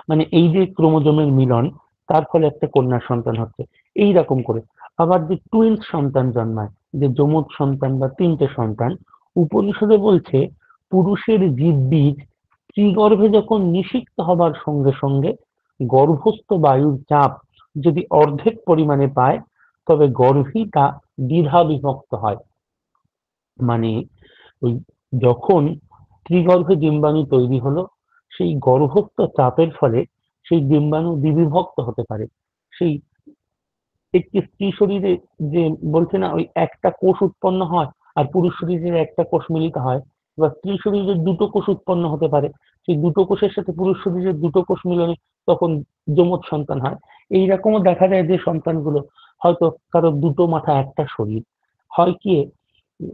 মানে এই যে ক্রোমোজোমের মিলন, তার ফলে একটা কন্যা সন্তান হচ্ছে। এই রকম করে আবার যে টুইন্স সন্তান জন্মায়, যে যমজ সন্তান বা 3টে সন্তান, উপনিষদে বলছে পুরুষের জীববীজ স্ত্রীগর্ভে যখন নিষিক্ত হবার সঙ্গে সঙ্গে গর্ভস্থ বায়ুর চাপ যদি অর্ধেক পরিমাণে পায়, তবে গর্ভই তা দ্বিধা বিভক্ত হয়। মানে ওই যখন স্ত্রীগর্ভে ডিম্বাণু তৈরি হলো, সেই গর্ভস্থ চাপের ফলে সেই ডিম্বাণু দ্বিবিভক্ত হতে পারে। সেই একটি স্ত্রী শরীরে যে বলছে না ওই একটা কোষ উৎপন্ন হয়, আর পুরুষ শরীরের একটা কোষ মিলিত হয়, বা স্ত্রী শরীরের দুটো কোষ উৎপন্ন হতে পারে, সেই দুটো কোষের সাথে পুরুষ শরীরের দুটো কোষ মিলনে তখন যমজ সন্তান হয়। এইরকমও দেখা যায় যে সন্তানগুলো হয়তো কারো দুটো মাথা একটা শরীর হয়। কি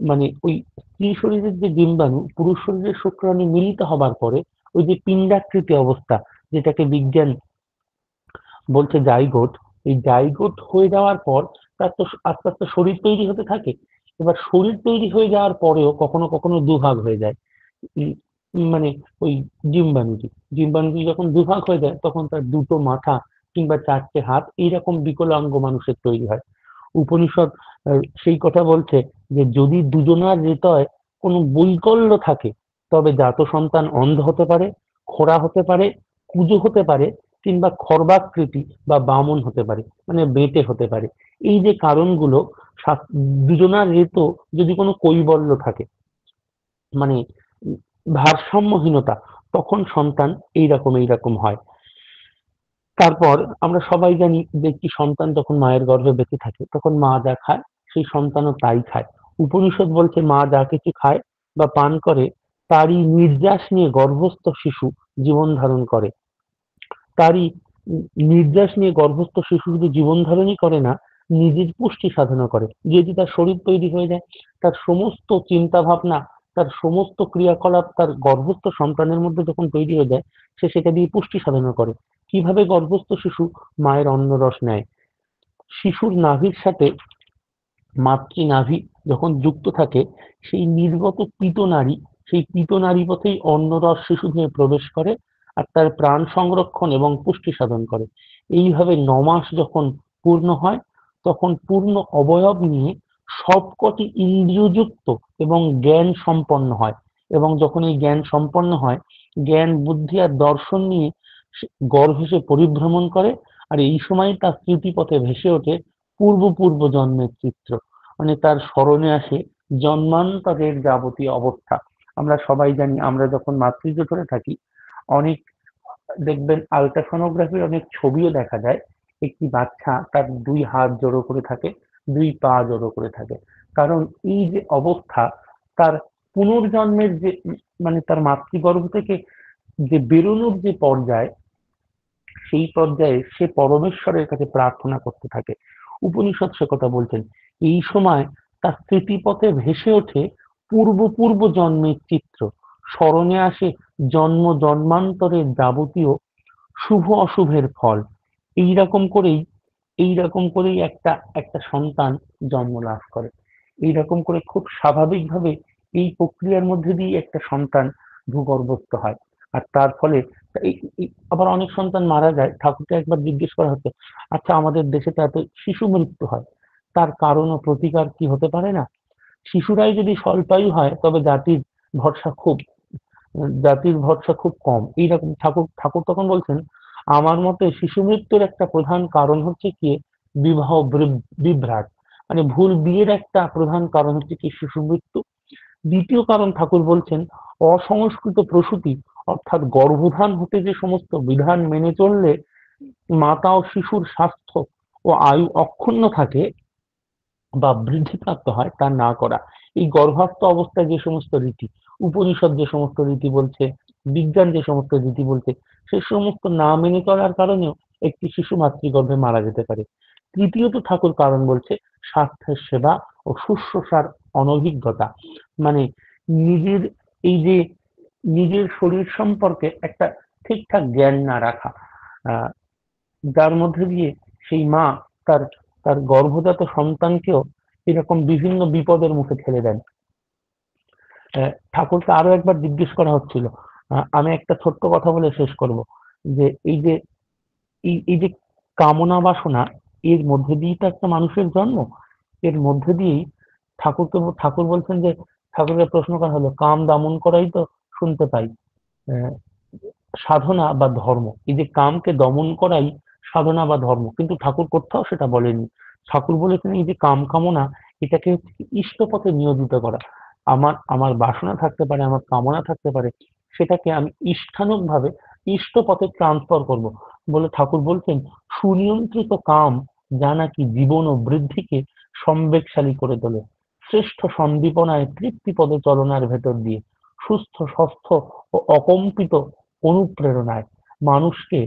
মানে ওই স্ত্রী শরীরের যে ডিম্বাণু পুরুষ শরীরের শুক্রাণু মিলিত হবার পরে ওই যে পিণ্ডাকৃতি অবস্থা, যেটাকে বিজ্ঞান বলছে জাইগোট, এই জাইগোট হয়ে যাওয়ার পর তার তো আস্তে আস্তে শরীর তৈরি হতে থাকে। এবার শরীর তৈরি হয়ে যাওয়ার পরেও কখনো কখনো দুভাগ হয়ে যায়। উম, মানে ওই ডিম্বাণুটি ডিম্বাণুটি যখন দুভাগ হয়ে যায়, তখন তার দুটো মাথা কিংবা 4টে হাত এইরকম বিকলাঙ্গ মানুষের তৈরি হয়। উপনিষদ সেই কথা বলছে যে যদি দুজনার হৃদয় কোনো বৈকল্য থাকে, তবে জাত সন্তান অন্ধ হতে পারে, খোড়া হতে পারে, কুঁজো হতে পারে, কিংবা খর্বাকৃতি বা বামন হতে পারে, মানে বেঁটে হতে পারে। এই যে কারণগুলো, দুজনার ঋত যদি কোনো কৈবল্য থাকে, মানে ভারসাম্যহীনতা, তখন সন্তান এইরকম হয়। তারপর আমরা সবাই জানি যে একটি সন্তান যখন মায়ের গর্ভে বেঁচে থাকে তখন মা যা খায় সেই সন্তানও তাই খায়। উপনিষদ বলছে মা যা কিছু খায় বা পান করে তারই নির্যাস নিয়ে গর্ভস্থ শিশু জীবন ধারণ করে। তারই নির্যাস নিয়ে গর্ভস্থ শিশু শুধু জীবন ধারণই করে না, নিজের পুষ্টি সাধনা করে। যদি তার শরীর তৈরি হয়ে যায়, তার সমস্ত চিন্তা ভাবনা, তার সমস্ত ক্রিয়াকলাপ তার গর্ভস্থ সন্তানের মধ্যে যখন তৈরি হয়ে যায়, সে সেটা দিয়ে পুষ্টি সাধনা করে। কিভাবে গর্ভস্থ শিশু মায়ের অন্নরস নেয়? শিশুর নাভির সাথে মাতৃনাভি যখন যুক্ত থাকে, সেই নির্গত পিতনালী, সেই পিতনালী পথেই অন্নরস শিশু দিয়ে প্রবেশ করে আর তার প্রাণ সংরক্ষণ এবং পুষ্টি সাধন করে। এইভাবে ৯ মাস যখন পূর্ণ হয় তখন পূর্ণ অবয়ব নিয়ে সবকটি ইন্দ্রিয়যুক্ত এবং জ্ঞান সম্পন্ন হয়। এবং যখন এই জ্ঞান সম্পন্ন হয়, জ্ঞান বুদ্ধি আর দর্শন নিয়ে গর্ভে সে পরিভ্রমণ করে। আর এই সময় তার স্মৃতিপথে ভেসে ওঠে পূর্ব পূর্ব জন্মের চিত্র, মানে তার স্মরণে আসে জন্মান্তরের যাবতীয় অবস্থা। আমরা সবাই জানি আমরা যখন মাতৃজঠরে থাকি, অনেক দেখবেন আলট্রাসোনোগ্রাফির অনেক ছবিও দেখা যায়, একটি বাচ্চা তার 2 হাত জড়ো করে থাকে, 2 পা জড়ো করে থাকে। কারণ এই যে অবস্থা, তার পুনর্জন্মের যে মানে তার মাতৃগর্ভ থেকে যে বেরোনোর যে পর্যায়, সেই পর্যায়ে সে পরমেশ্বরের কাছে প্রার্থনা করতে থাকে। উপনিষদ সে কথা বলছেন। এই সময় তার স্মৃতিপথে ভেসে ওঠে পূর্ব পূর্ব জন্মের চিত্র, স্মরণে আসে জন্ম জন্মান্তরের যাবতীয় শুভ অশুভের ফল। এইরকম করেই এইরকম করেই একটা একটা সন্তান জন্ম লাভ করে। এইরকম করে খুব স্বাভাবিকভাবে এই প্রক্রিয়ার মধ্যে দিয়ে একটা সন্তান ভূগর্ভস্থ হয়। আর তার ফলে আবার অনেক সন্তান মারা যায়। ঠাকুরকে একবার জিজ্ঞেস করা হতো, আচ্ছা আমাদের দেশে তো এত শিশু মৃত্যু হয়, তার কারণ ও প্রতিকার কি হতে পারে না? শিশুরাই যদি স্বল্পায়ু হয় তবে ভরসা খুব জাতির ভরসা খুব কম। এইরকম ঠাকুর ঠাকুর তখন বলছেন, আমার মতে শিশু মৃত্যুর একটা প্রধান কারণ হচ্ছে কি বিবাহ বিভ্রাট, মানে ভুল বিয়ের একটা প্রধান কারণ হচ্ছে কি শিশু মৃত্যু। দ্বিতীয় কারণ ঠাকুর বলছেন অসংস্কৃত প্রসূতি, অর্থাৎ গর্ভধান হতে যে সমস্ত বিধান মেনে চললে মাতা ও শিশুর স্বাস্থ্য ও আয়ু অক্ষুণ্ণ থাকে বা বৃদ্ধিপ্রাপ্ত হয় তা না করা। এই গর্ভাস্থ অবস্থায় যে সমস্ত রীতি, উপনিষদ যে সমস্ত রীতি বলছে, বিজ্ঞান যে সমস্ত রীতি বলছে, সে সমস্ত না মেনে চলার কারণেও একটি শিশু মাতৃগর্ভে মারা যেতে পারে। তৃতীয়ত ঠাকুর কারণ বলছে স্বাস্থ্যের সেবা ও শুশ্রূষার অনভিজ্ঞতা, মানে নিজের এই যে নিজের শরীর সম্পর্কে একটা ঠিকঠাক জ্ঞান না রাখা, আহ যার মধ্যে দিয়ে সেই মা তার তার গর্ভজাত সন্তানকেও এরকম বিভিন্ন বিপদের মুখে ঠেলে দেন। ঠাকুরকে আরো একবার জিজ্ঞেস করা হচ্ছিল, আমি একটা ছোট্ট কথা বলে শেষ করব, যে এই যে কামনা বাসনা, এর মধ্যে দিয়েই তো একটা মানুষের জন্ম। এর মধ্যে দিয়েই ঠাকুর বলছেন যে, ঠাকুরকে প্রশ্ন করা হলো কাম দমন করাই তো শুনতে পাই আহ, সাধনা বা ধর্ম। এই যে কামকে দমন করাই সাধনা বা ধর্ম, কিন্তু ঠাকুর কোথাও সেটা বলেনি। ঠাকুর বলেছেন এই যে কাম কামনা, এটাকে হচ্ছে কি ইষ্ট পথে নিয়োজিত করা। আমার আমার বাসনা থাকতে পারে, আমার কামনা থাকতে পারে, সেটাকে আমি ইষ্ঠানুগ ভাবে ইষ্ট পথে ট্রান্সফার করব। বলে ঠাকুর বলছেন সুনিয়ন্ত্রিত কাম যা নাকি জীবন ও বৃদ্ধিকে সম্বেগশালী করে তোলে, শ্রেষ্ঠ সন্দীপনায় তৃপ্তি পদে চলনার ভেতর দিয়ে সুস্থ স্বাস্থ্য ও অকম্পিত অনুপ্রেরণায় মানুষকে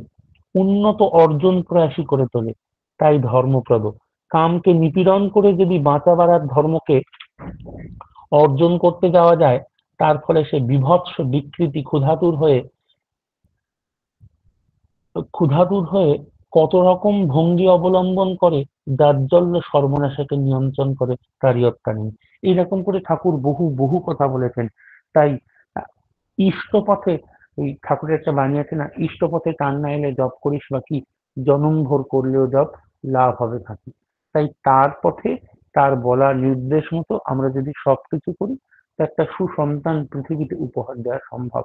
উন্নত অর্জন প্রয়াসী করে তোলে। তাই ধর্মপ্রদ। কামকে নিপীড়ন করে যদি বাঁচাবার আর ধর্মকে অর্জন করতে যাওয়া যায়, তার ফলে সে বীভৎস বিকৃতি ক্ষুধাতুর হয়ে কত রকম ভঙ্গি অবলম্বন করে দাজ্জল্য সর্বনাশাকে নিয়ন্ত্রণ করে তারই রক্ষা নেই। এইরকম করে ঠাকুর বহু বহু কথা বলেছেন। তাই আহ, ইষ্টপথে, ওই ঠাকুরের একটা বাণী আছে না, ইষ্টপথে টান না এলে জপ করিস বা কি, জনম ভোর করলেও জপ, লাভ হবে ফাঁকি। তাই তার পথে, তার বলা নির্দেশ মতো আমরা যদি সবকিছু করি, একটা সুসন্তান পৃথিবীতে উপহার দেওয়া সম্ভব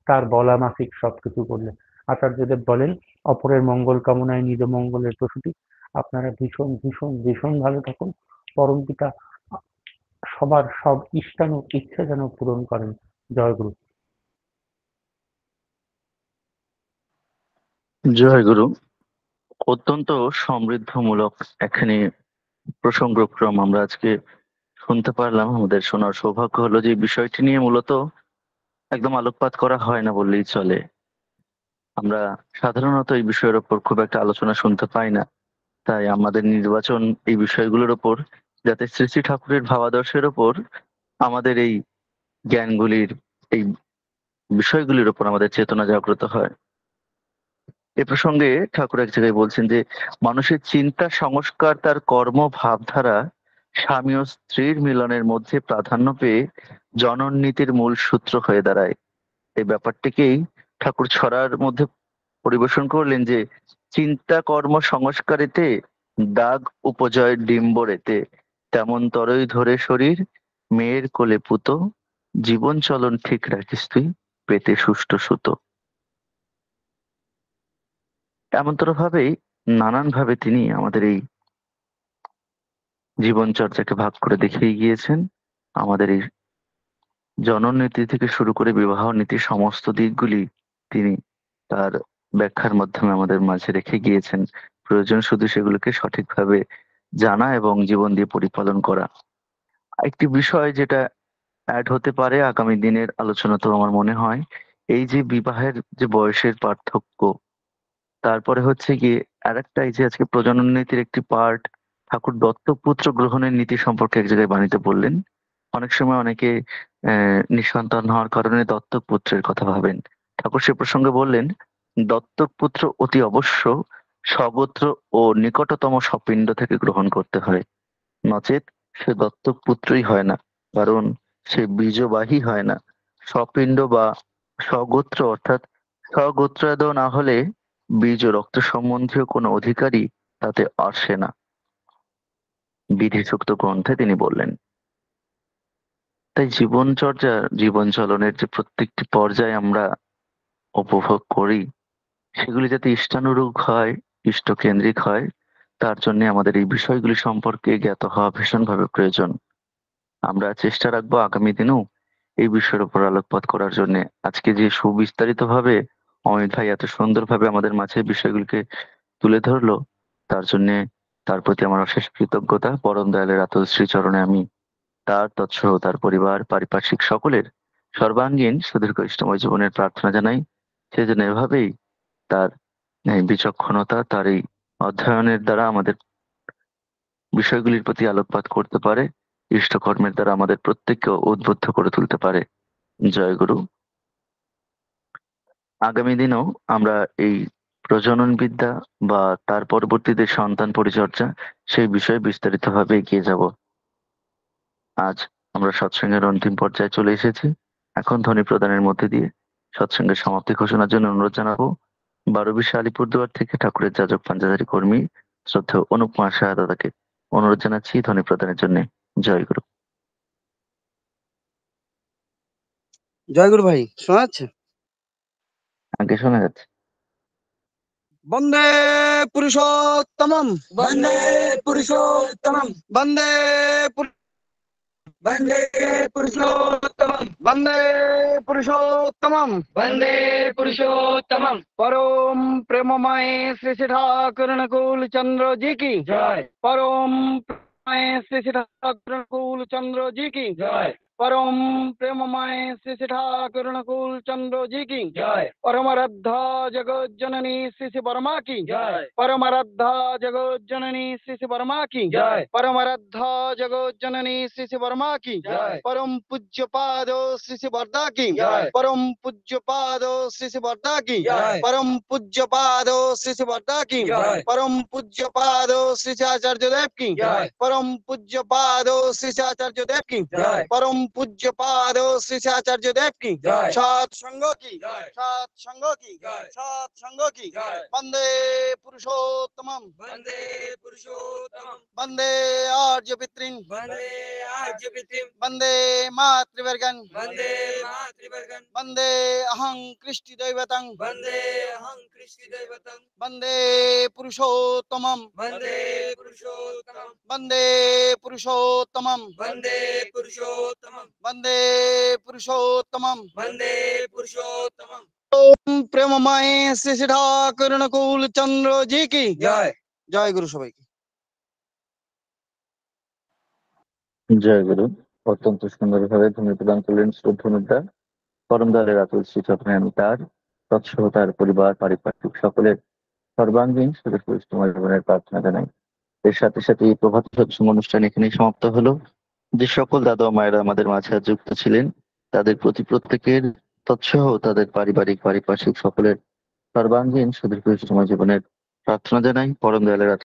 তার বলা মাফিক সবকিছু করলে। আচার্যদেব বলেন, অপরের মঙ্গল কামনায় নিজ মঙ্গলের প্রসূতি। আপনারা ভীষণ ভীষণ ভীষণ ভালো থাকুন। পরমপিতা সবার সব ইষ্টানু ইচ্ছা যেন পূরণ করেন। জয় গুরু। জয় গুরু। অত্যন্ত সমৃদ্ধমূলক একখানি প্রসঙ্গক্রম আমরা আজকে শুনতে পারলাম। আমাদের শোনার সৌভাগ্য হলো যে এই বিষয়টি নিয়ে মূলত একদম আলোকপাত করা হয় না বললেই চলে। আমরা সাধারণত এই বিষয়ের ওপর খুব একটা আলোচনা শুনতে পাই না। তাই আমাদের নির্বাচন এই বিষয়গুলোর ওপর, যাতে শ্রী শ্রী ঠাকুরের ভাবাদর্শের ওপর আমাদের এই জ্ঞানগুলির, এই বিষয়গুলির ওপর আমাদের চেতনা জাগ্রত হয়। এ প্রসঙ্গে ঠাকুর এক জায়গায় বলছেন যে মানুষের চিন্তা সংস্কার তার কর্ম ভাবধারা স্বামী ও স্ত্রীর মিলনের মধ্যে প্রাধান্য পেয়ে জননীতির মূল সূত্র হয়ে দাঁড়ায়। এই ব্যাপারটিকেই ঠাকুর ছড়ার মধ্যে পরিবেশন করলেন যে চিন্তা কর্ম সংস্কারেতে দাগ উপজয় ডিম্বরেতে তেমন তরই ধরে শরীর মেয়ের কোলে পুত জীবন চলন ঠিক রাখিস তুই পেতে সুষ্ঠু সুতো। এমনতর ভাবেই নানান ভাবে তিনি আমাদের এই জীবনচর্যাকে ভাগ করে দেখিয়ে গিয়েছেন। আমাদের এই জনন নীতি থেকে শুরু করে বিবাহ নীতি সমস্ত দিকগুলি তিনি তার ব্যাখ্যার মাধ্যমে আমাদের মাঝে রেখে গিয়েছেন। প্রয়োজন শুধু সেগুলোকে সঠিকভাবে জানা এবং জীবন দিয়ে পরিপালন করা। একটি বিষয় যেটা অ্যাড হতে পারে আগামী দিনের আলোচনাতেও আমার মনে হয়, এই যে বিবাহের যে বয়সের পার্থক্য, তারপরে হচ্ছে গিয়ে আরেকটা, এই যে আজকে প্রজনন নীতির একটি পার্ট ঠাকুর দত্তক পুত্র গ্রহণের নীতি সম্পর্কে এক জায়গায় বাণীতে বললেন। অনেক সময় অনেকে নিঃসন্তান হওয়ার কারণে দত্তক পুত্রের কথা ভাবেন। ঠাকুর সে প্রসঙ্গে বললেন, দত্তক পুত্র অতি অবশ্য স্বগোত্র ও নিকটতম স্বপিণ্ড থেকে গ্রহণ করতে হয়, নচেত সে দত্তক পুত্রই হয় না, কারণ সে বীজবাহী হয় না। স্বপিণ্ড বা স্বগোত্র অর্থাৎ স্বগোত্রাদ না হলে বীজ ও রক্ত সম্বন্ধীয় কোনো অধিকারই তাতে আসে না, বিধিসূক্ত গ্রন্থে তিনি বললেন। তাই জীবনচর্যা, জীবন চলনের যে প্রত্যেকটি পর্যায়ে আমরা উপভোগ করি, সেগুলি যাতে ইষ্টানুরূপ হয়, ইষ্টকেন্দ্রিক হয়, তার জন্য আমাদের এই বিষয়গুলি সম্পর্কে জ্ঞাত হওয়া ভীষণভাবে প্রয়োজন। আমরা চেষ্টা রাখবো আগামী দিনেও এই বিষয়ের উপর আলোকপাত করার জন্য। আজকে যে সুবিস্তারিত ভাবে অমিত ভাই এত সুন্দরভাবে আমাদের মাঝে বিষয়গুলিকে তুলে ধরলো, তার জন্য তার প্রতি আমার অশেষ কৃতজ্ঞতা। পরম দয়ালের আতুল শ্রীচরণে আমি তার তৎসহ তার পরিবার পারিপার্শ্বিক সকলের সর্বাঙ্গীন সুদীর্ঘ ইষ্টময় জীবনের প্রার্থনা জানাই। সে যেন এভাবেই তার এই বিচক্ষণতা, তার এই অধ্যয়নের দ্বারা আমাদের বিষয়গুলির প্রতি আলোকপাত করতে পারে, ইষ্টকর্মের দ্বারা আমাদের প্রত্যেককে উদ্বুদ্ধ করে তুলতে পারে। জয় গুরু। আগামী দিনেও আমরা এই প্রজনন বিদ্যা বা তার পরবর্তীতে সন্তান পরিচর্যা, সেই বিষয়ে বিস্তারিতভাবে এগিয়ে যাব। আজ আমরা সৎসঙ্গের অন্তিম পর্যায়ে চলে এসেছি। এখন ধ্বনি প্রদানের মধ্যে দিয়ে সৎসঙ্গের সমাপ্তি ঘোষণার জন্য অনুরোধ জানাবো 12 আলিপুরদুয়ার থেকে ঠাকুরের যাজক পাঞ্জাধারী কর্মী শ্রদ্ধেয় অনুপ কুমার সাহা দাদাকে অনুরোধ জানাচ্ছি ধ্বনি প্রদানের জন্য। জয় গুরু। জয় গুরু ভাই, শোনা যাচ্ছে? আগে শোনা যাচ্ছে। বন্দে পুরুষোত্তমম, বন্দে পুরুষোত্তমম, বন্দে বন্দে পুরুষোত্তমম, বন্দে পুরুষোত্তমম, বন্দে পুরুষোত্তমম। পরম প্রেমময় শ্রী শ্রী ঠাকুর অনুকূল চন্দ্র জি কি জয়। পরম প্রেমময় শ্রী শ্রী ঠাকুর অনুকূল চন্দ্র জি কি জয়। परम प्रेममय श्री श्री ठाकुर अनुकूल चंद्र जी की जय। परमाराध्या जगत जननी श्री श्री वर्मा की जय। परमाराध्या जगत जननी श्री श्री वर्मा की जय। परमाराध्या जगत जननी श्री श्री वर्मा की जय। परम पूज्य पाद श्री श्री वर्धा की जय। परम पूज्य पाद श्री श्री वर्धा की जय। परम पूज्य पाद श्री श्री वर्धा की जय। परम पूज्य पाद श्री श्री आचार्य देव की जय। परम पूज्य पाद श्री श्री आचार्य देव की जय। परम पूज्य पाद श्री श्री आचार्य देव की जय। सात संघों की जय। सात संघों की जय। सात संघों की जय। वंदे पुरुषोत्तमम, वंदे पुरुषोत्तमम। वंदे आर्य पितॄन् वंदे मातृवर्गन् वंदे अहं कृष्टि दैवतं वंदे पुरुषोत्तमं वंदे पुरुषोत्तमं वंदे पुरुषोत्तमं ओम प्रेममय श्री श्री ठाकुर अनुकूल चंद्र जी की जय। जय गुरु सबाई की। জয় গুরু। অত্যন্ত সুন্দরভাবে ভূমি প্রদান করলেন শ্রদ্ধা পরম দয়ালের আতুল শ্রী চক্রে আমি তার তৎসহ তার পরিবার পারিপার্শ্বিক সকলের সর্বাঙ্গীন সুরক্ষিতময় জীবনের প্রার্থনা জানাই। এর সাথে সাথে এই প্রভাত সৎসঙ্গ অনুষ্ঠান এখানেই সমাপ্ত হলো। যে সকল দাদা ও মায়েরা আমাদের মাঝে আজ যুক্ত ছিলেন তাদের প্রতি প্রত্যেকের তৎসহ তাদের পারিবারিক পারিপার্শ্বিক সকলের সর্বাঙ্গীন সুদীর্ঘ জীবনের প্রার্থনা জানাই। পরম দয়ালের